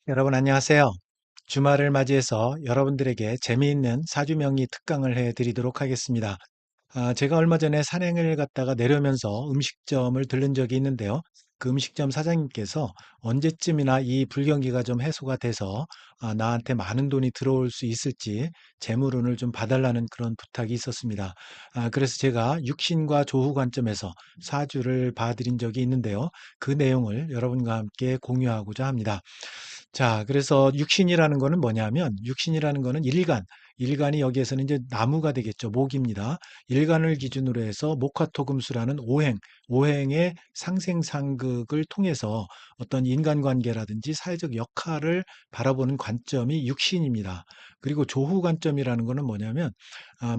여러분 안녕하세요. 주말을 맞이해서 여러분들에게 재미있는 사주명리 특강을 해드리도록 하겠습니다. 제가 얼마 전에 산행을 갔다가 내려오면서 음식점을 들른 적이 있는데요. 그 음식점 사장님께서 언제쯤이나 이 불경기가 좀 해소가 돼서 나한테 많은 돈이 들어올 수 있을지 재물운을 좀 봐달라는 그런 부탁이 있었습니다. 그래서 제가 육신과 조후 관점에서 사주를 봐드린 적이 있는데요. 그 내용을 여러분과 함께 공유하고자 합니다. 자, 그래서 육신이라는 거는 뭐냐면, 육신이라는 거는 일간이 여기에서는 이제 나무가 되겠죠. 목입니다. 일간을 기준으로 해서 목화토금수라는 오행의 상생상극을 통해서 어떤 인간관계라든지 사회적 역할을 바라보는 관점이 육신입니다. 그리고 조후 관점이라는 거는 뭐냐면,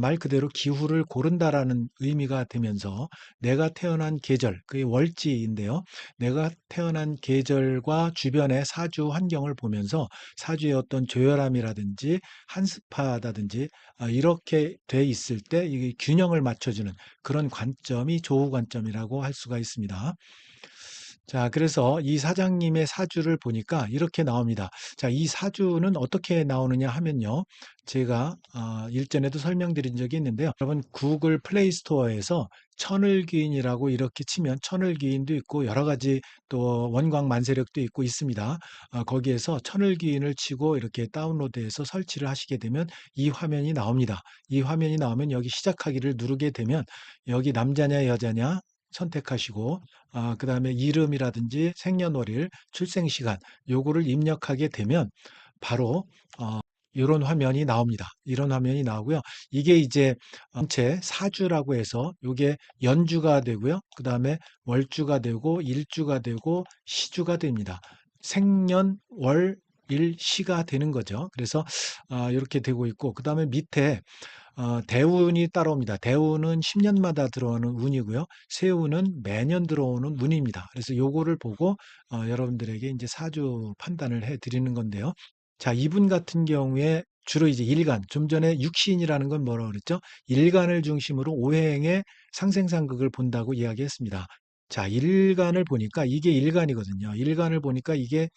말 그대로 기후를 고른다라는 의미가 되면서 내가 태어난 계절, 그게 월지인데요. 내가 태어난 계절과 주변의 사주 환경을 보면서 사주의 어떤 조열함이라든지 한습하다든지 이렇게 돼 있을 때 이 균형을 맞춰주는 그런 관점이 조후 관점이라고 할 수가 있습니다. 자, 그래서 이 사장님의 사주를 보니까 이렇게 나옵니다. 자, 이 사주는 어떻게 나오느냐 하면요. 제가 일전에도 설명드린 적이 있는데요. 여러분 구글 플레이 스토어에서 천을귀인이라고 이렇게 치면 천을귀인도 있고 여러 가지 또 원광만세력도 있고 있습니다. 거기에서 천을귀인을 치고 이렇게 다운로드해서 설치를 하시게 되면 이 화면이 나옵니다. 이 화면이 나오면 여기 시작하기를 누르게 되면 여기 남자냐 여자냐 선택하시고 그다음에 이름이라든지 생년월일, 출생시간 요거를 입력하게 되면 바로 이런 화면이 나옵니다. 이런 화면이 나오고요. 이게 이제 전체 사주라고 해서 요게 연주가 되고요. 그다음에 월주가 되고 일주가 되고 시주가 됩니다. 생년, 월, 일, 시가 되는 거죠. 그래서 이렇게 되고 있고 그다음에 밑에 대운이 따라옵니다. 대운은 10년마다 들어오는 운이고요. 세운은 매년 들어오는 운입니다. 그래서 요거를 보고 여러분들에게 이제 사주 판단을 해 드리는 건데요. 자, 이분 같은 경우에 주로 이제 일간, 좀 전에 육신이라는 건 뭐라고 그랬죠? 일간을 중심으로 오행의 상생상극을 본다고 이야기했습니다. 자, 일간을 보니까 이게 일간이거든요. 일간을 보니까 이게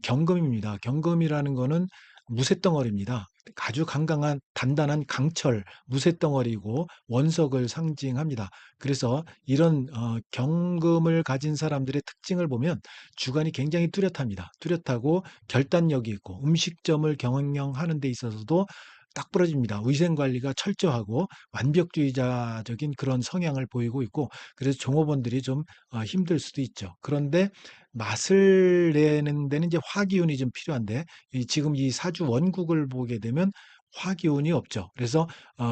경금입니다. 경금이라는 거는 무쇠덩어리입니다. 아주 강강한 단단한 강철, 무쇠덩어리고 원석을 상징합니다. 그래서 이런 경금을 가진 사람들의 특징을 보면 주관이 굉장히 뚜렷합니다. 뚜렷하고 결단력이 있고 음식점을 경영하는 데 있어서도 딱 부러집니다. 위생 관리가 철저하고 완벽주의자적인 그런 성향을 보이고 있고 그래서 종업원들이 좀 힘들 수도 있죠. 그런데 맛을 내는 데는 이제 화기운이 좀 필요한데 지금 이 사주 원국을 보게 되면 화기운이 없죠. 그래서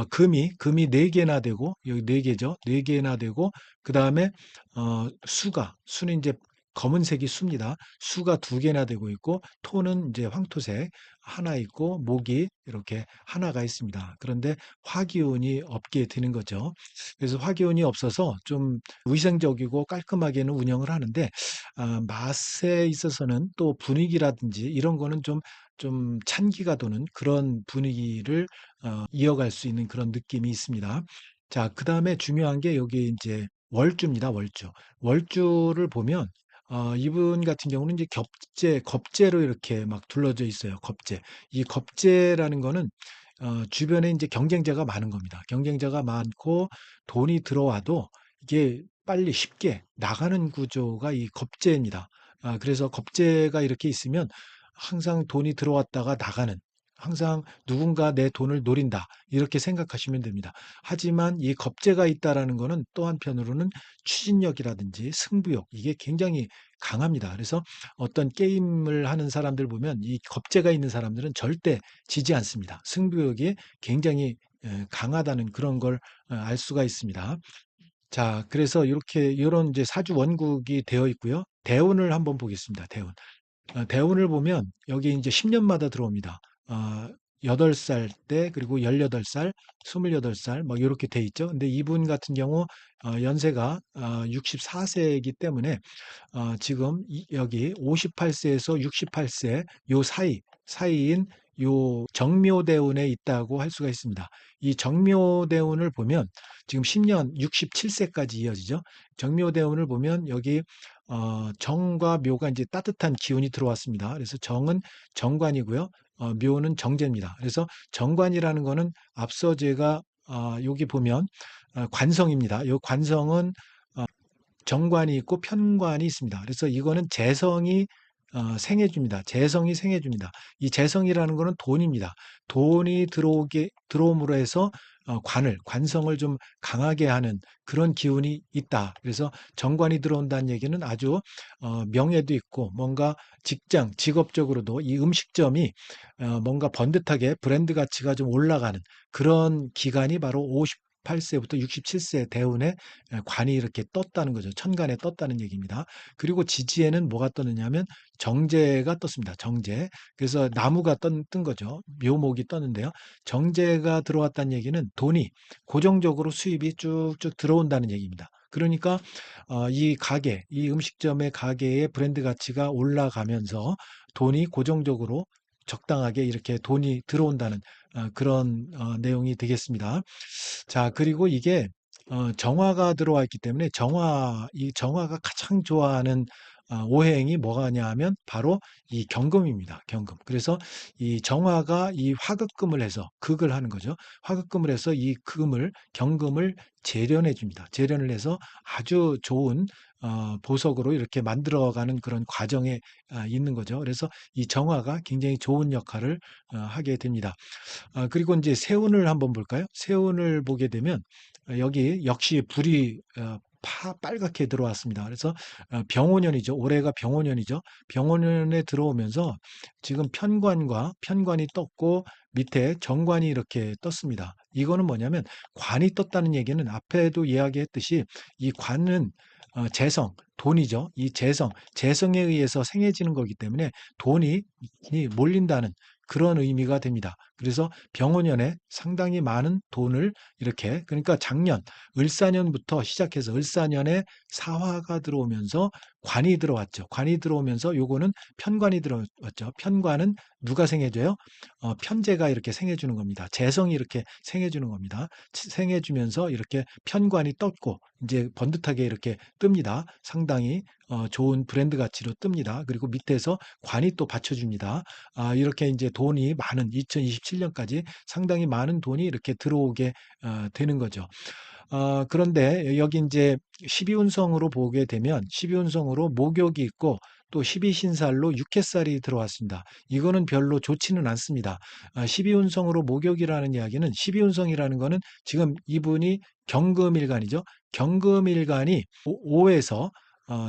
금이 네 개나 되고 여기 네 개죠. 네 개나 되고 그다음에 수는 이제 검은색이 수입니다. 수가 두 개나 되고 있고 토는 이제 황토색 하나 있고 목이 이렇게 하나가 있습니다. 그런데 화기운이 없게 되는 거죠. 그래서 화기운이 없어서 좀 위생적이고 깔끔하게는 운영을 하는데 맛에 있어서는 또 분위기라든지 이런 거는 좀 찬기가 도는 그런 분위기를 이어갈 수 있는 그런 느낌이 있습니다. 자, 그다음에 중요한 게 여기 이제 월주입니다. 월주. 월주를 보면 이분 같은 경우는 이제 겁재로 이렇게 막 둘러져 있어요. 겁재. 이 겁재라는 거는 주변에 이제 경쟁자가 많은 겁니다. 경쟁자가 많고 돈이 들어와도 이게 빨리 쉽게 나가는 구조가 이 겁재입니다. 그래서 겁재가 이렇게 있으면 항상 돈이 들어왔다가 나가는 항상 누군가 내 돈을 노린다. 이렇게 생각하시면 됩니다. 하지만 이 겁재가 있다라는 거는 또 한편으로는 추진력이라든지 승부욕 이게 굉장히 강합니다. 그래서 어떤 게임을 하는 사람들 보면 이 겁재가 있는 사람들은 절대 지지 않습니다. 승부욕이 굉장히 강하다는 그런 걸 알 수가 있습니다. 자, 그래서 이렇게 이런 이제 사주 원국이 되어 있고요. 대운을 한번 보겠습니다. 대운. 대운을 보면 여기 이제 10년마다 들어옵니다. 8살 때 그리고 18살, 28살 뭐 이렇게 돼 있죠. 근데 이분 같은 경우 연세가 64세이기 때문에 지금 여기 58세에서 68세 요 사이인 요 정묘대운에 있다고 할 수가 있습니다. 이 정묘대운을 보면 지금 10년 67세까지 이어지죠. 정묘대운을 보면 여기 정과 묘가 이제 따뜻한 기운이 들어왔습니다. 그래서 정은 정관이고요. 묘는 정제입니다. 그래서 정관이라는 거는 앞서 제가 여기 보면 관성입니다. 이 관성은 정관이 있고 편관이 있습니다. 그래서 이거는 재성이 생해줍니다. 재성이 생해줍니다. 이 재성이라는 거는 돈입니다. 돈이 들어옴으로 해서 관성을 좀 강하게 하는 그런 기운이 있다. 그래서 정관이 들어온다는 얘기는 아주 명예도 있고 뭔가 직장, 직업적으로도 이 음식점이 뭔가 번듯하게 브랜드 가치가 좀 올라가는 그런 기간이 바로 58세부터 67세 대운에 관이 이렇게 떴다는 거죠. 천간에 떴다는 얘기입니다. 그리고 지지에는 뭐가 떴느냐면 정제가 떴습니다. 정제. 그래서 나무가 뜬 거죠. 묘목이 떴는데요. 정제가 들어왔다는 얘기는 돈이 고정적으로 수입이 쭉쭉 들어온다는 얘기입니다. 그러니까 이 가게, 이 음식점의 가게의 브랜드 가치가 올라가면서 돈이 고정적으로 적당하게 이렇게 돈이 들어온다는 그런 내용이 되겠습니다. 자, 그리고 이게 정화가 들어와 있기 때문에 이 정화가 가장 좋아하는 오행이 뭐가냐 하면 바로 이 경금입니다. 경금. 그래서 이 정화가 이 화극금을 해서 극을 하는 거죠. 화극금을 해서 이 경금을 재련해 줍니다. 재련을 해서 아주 좋은 보석으로 이렇게 만들어가는 그런 과정에 있는 거죠. 그래서 이 정화가 굉장히 좋은 역할을 하게 됩니다. 그리고 이제 세운을 한번 볼까요? 세운을 보게 되면 여기 역시 불이 빨갛게 들어왔습니다. 그래서 병오년이죠. 올해가 병오년이죠. 병오년에 들어오면서 지금 편관이 떴고 밑에 정관이 이렇게 떴습니다. 이거는 뭐냐면 관이 떴다는 얘기는 앞에도 이야기했듯이 이 관은 재성, 돈이죠. 이 재성에 의해서 생해지는 거기 때문에 돈이 몰린다는 그런 의미가 됩니다. 그래서 병오년에 상당히 많은 돈을 이렇게 그러니까 작년 을사년부터 시작해서 을사년에 사화가 들어오면서 관이 들어왔죠. 관이 들어오면서 요거는 편관이 들어왔죠. 편관은 누가 생해줘요? 편재가 이렇게 생해주는 겁니다. 재성이 이렇게 생해주는 겁니다. 생해주면서 이렇게 편관이 떴고 이제 번듯하게 이렇게 뜹니다. 상당히 좋은 브랜드 가치로 뜹니다. 그리고 밑에서 관이 또 받쳐줍니다. 이렇게 이제 돈이 많은 2027년까지 상당히 많은 돈이 이렇게 들어오게 되는 거죠. 그런데 여기 이제 12운성으로 보게 되면 12운성으로 목욕이 있고 또 12신살로 육해살이 들어왔습니다. 이거는 별로 좋지는 않습니다. 12운성으로 목욕이라는 이야기는 12운성이라는 거는 지금 이분이 경금일간이죠. 경금일간이 5에서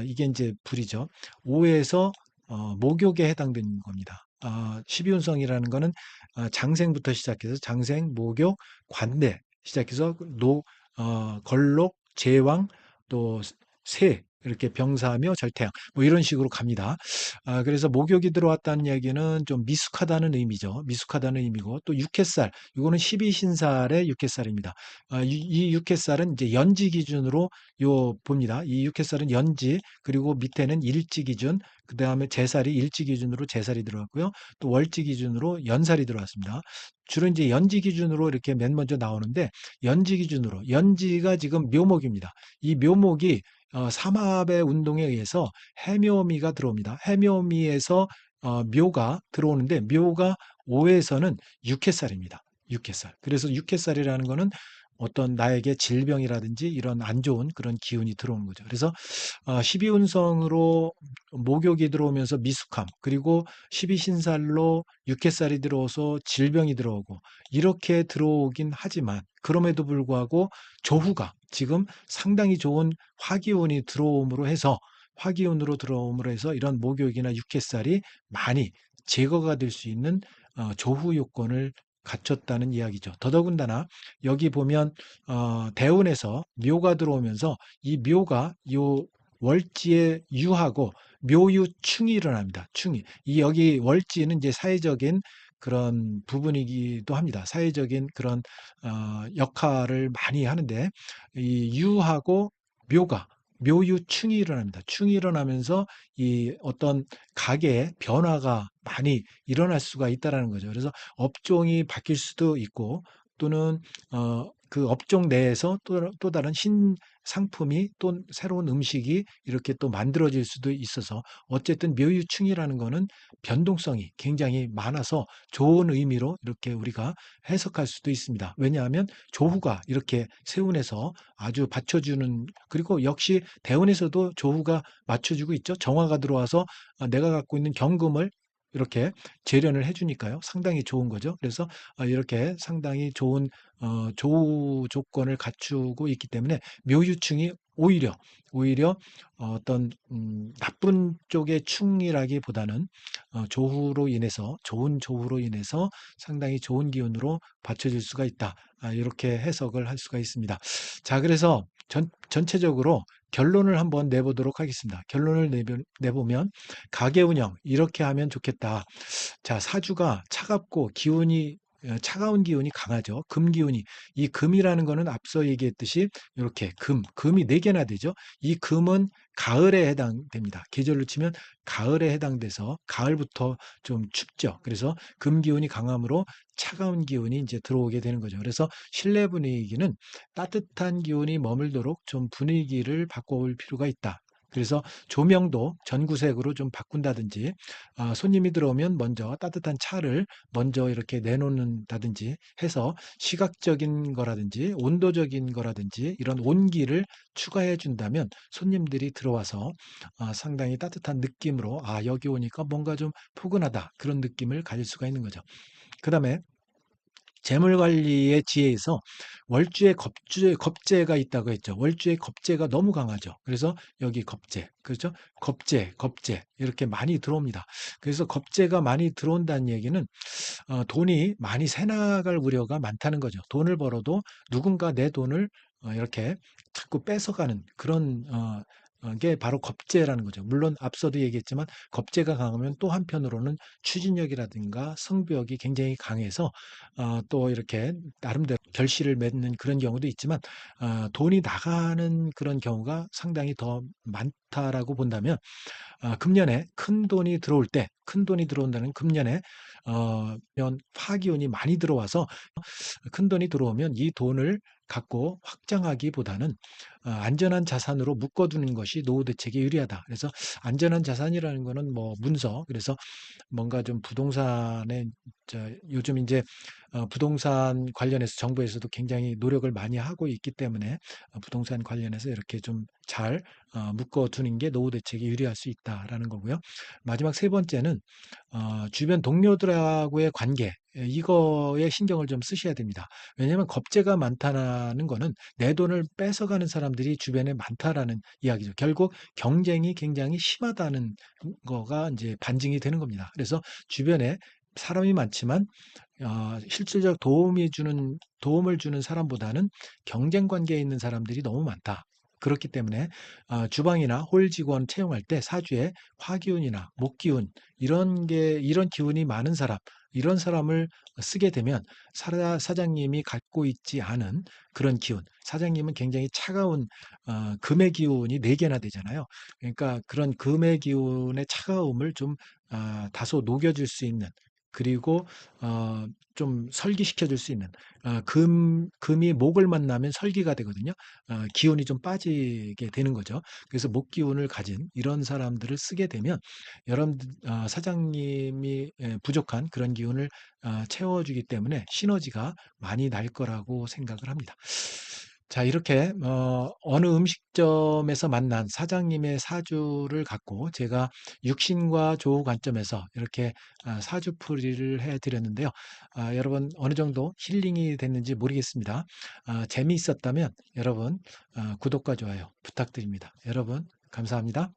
이게 이제 불이죠. 5에서 목욕에 해당되는 겁니다. 12운성이라는 거는 장생부터 시작해서 장생, 목욕, 관대 시작해서 걸록, 제왕, 또 새, 이렇게 병사며 절태양, 뭐 이런 식으로 갑니다. 그래서 목욕이 들어왔다는 얘기는 좀 미숙하다는 의미죠. 미숙하다는 의미고, 또 육해살, 이거는 12신살의 육해살입니다. 이 육해살은 이제 연지 기준으로 봅니다. 이 육해살은 연지, 그리고 밑에는 일지 기준, 그 다음에 제살이 일지 기준으로 제살이 들어갔고요. 또 월지 기준으로 연살이 들어왔습니다. 주로 이제 연지 기준으로 이렇게 맨 먼저 나오는데, 연지 기준으로, 연지가 지금 묘목입니다. 이 묘목이 삼합의 운동에 의해서 해묘미가 들어옵니다. 해묘미에서 묘가 들어오는데 묘가 5에서는 육해살입니다. 육해살. 그래서 육해살이라는 거는 어떤 나에게 질병이라든지 이런 안 좋은 그런 기운이 들어오는 거죠. 그래서 12운성으로 목욕이 들어오면서 미숙함, 그리고 12신살로 육해살이 들어와서 질병이 들어오고 이렇게 들어오긴 하지만 그럼에도 불구하고 조후가 지금 상당히 좋은 화기운으로 들어옴으로 해서 이런 목욕이나 육해살이 많이 제거가 될 수 있는 조후 요건을 갖췄다는 이야기죠. 더더군다나 여기 보면 대운에서 묘가 들어오면서 이 묘가 요 월지에 유하고 묘유충이 일어납니다. 충이. 이 여기 월지는 이제 사회적인 그런 부분이기도 합니다. 사회적인 그런 역할을 많이 하는데 이 유하고 묘가 묘유충이 일어납니다. 충이 일어나면서 이 어떤 가게에 변화가 많이 일어날 수가 있다라는 거죠. 그래서 업종이 바뀔 수도 있고 또는 그 업종 내에서 또 다른 상품이 또 새로운 음식이 이렇게 또 만들어질 수도 있어서 어쨌든 묘유충이라는 거는 변동성이 굉장히 많아서 좋은 의미로 이렇게 우리가 해석할 수도 있습니다. 왜냐하면 조후가 이렇게 세운에서 아주 받쳐주는 그리고 역시 대운에서도 조후가 맞춰주고 있죠. 정화가 들어와서 내가 갖고 있는 경금을 이렇게 재련을 해주니까요. 상당히 좋은 거죠. 그래서 이렇게 상당히 좋은 조우 조건을 갖추고 있기 때문에 묘유충이 오히려 어떤 나쁜 쪽의 충이라기보다는 조후로 인해서 좋은 조후로 인해서 상당히 좋은 기운으로 받쳐질 수가 있다. 이렇게 해석을 할 수가 있습니다. 자, 그래서 전체적으로 결론을 한번 내보도록 하겠습니다. 결론을 내보면 가계 운영 이렇게 하면 좋겠다. 자, 사주가 차갑고 차가운 기운이 강하죠. 금 기운이. 이 금이라는 거는 앞서 얘기했듯이 이렇게 금이 네 개나 되죠. 이 금은 가을에 해당됩니다. 계절로 치면 가을에 해당돼서 가을부터 좀 춥죠. 그래서 금 기운이 강함으로 차가운 기운이 이제 들어오게 되는 거죠. 그래서 실내 분위기는 따뜻한 기운이 머물도록 좀 분위기를 바꿔올 필요가 있다. 그래서 조명도 전구색으로 좀 바꾼다든지 손님이 들어오면 먼저 따뜻한 차를 먼저 이렇게 내놓는다든지 해서 시각적인 거라든지 온도적인 거라든지 이런 온기를 추가해 준다면 손님들이 들어와서 상당히 따뜻한 느낌으로 여기 오니까 뭔가 좀 포근하다 그런 느낌을 가질 수가 있는 거죠. 그 다음에 재물 관리의 지혜에서 월주에 겁재가 있다고 했죠. 월주에 겁재가 너무 강하죠. 그래서 여기 겁재, 그렇죠? 겁재 이렇게 많이 들어옵니다. 그래서 겁재가 많이 들어온다는 얘기는 돈이 많이 새나갈 우려가 많다는 거죠. 돈을 벌어도 누군가 내 돈을 이렇게 자꾸 뺏어가는 그런 게 바로 겁재라는 거죠. 물론 앞서도 얘기했지만 겁재가 강하면 또 한편으로는 추진력이라든가 승부욕이 굉장히 강해서 또 이렇게 나름대로 결실을 맺는 그런 경우도 있지만 돈이 나가는 그런 경우가 상당히 더 많다라고 본다면 금년에 큰 돈이 들어온다는 금년에 화기운이 많이 들어와서 큰돈이 들어오면 이 돈을 갖고 확장하기보다는 안전한 자산으로 묶어두는 것이 노후 대책에 유리하다. 그래서 안전한 자산이라는 거는 뭐 문서, 그래서 뭔가 좀 부동산에 요즘 이제 부동산 관련해서 정부에서도 굉장히 노력을 많이 하고 있기 때문에 부동산 관련해서 이렇게 좀 잘 묶어두는 게 노후 대책에 유리할 수 있다라는 거고요. 마지막 세 번째는 주변 동료들하고의 관계 이거에 신경을 좀 쓰셔야 됩니다. 왜냐하면 겁재가 많다는 거는 내 돈을 뺏어가는 사람들이 주변에 많다라는 이야기죠. 결국 경쟁이 굉장히 심하다는 거가 이제 반증이 되는 겁니다. 그래서 주변에 사람이 많지만 실질적 도움을 주는 사람보다는 경쟁 관계에 있는 사람들이 너무 많다. 그렇기 때문에 주방이나 홀 직원 채용할 때 사주에 화기운이나 목기운 이런 기운이 많은 사람 이런 사람을 쓰게 되면 사장님이 갖고 있지 않은 그런 기운 사장님은 굉장히 차가운 금의 기운이 네 개나 되잖아요. 그러니까 그런 금의 기운의 차가움을 좀 다소 녹여줄 수 있는 그리고 좀 설기시켜 줄 수 있는 금이 목을 만나면 설기가 되거든요. 기운이 좀 빠지게 되는 거죠. 그래서 목 기운을 가진 이런 사람들을 쓰게 되면 여러분들 사장님이 부족한 그런 기운을 채워주기 때문에 시너지가 많이 날 거라고 생각을 합니다. 자, 이렇게 어느 음식점에서 만난 사장님의 사주를 갖고 제가 육신과 조후 관점에서 이렇게 사주풀이를 해드렸는데요. 여러분 어느 정도 힐링이 됐는지 모르겠습니다. 재미있었다면 여러분 구독과 좋아요 부탁드립니다. 여러분 감사합니다.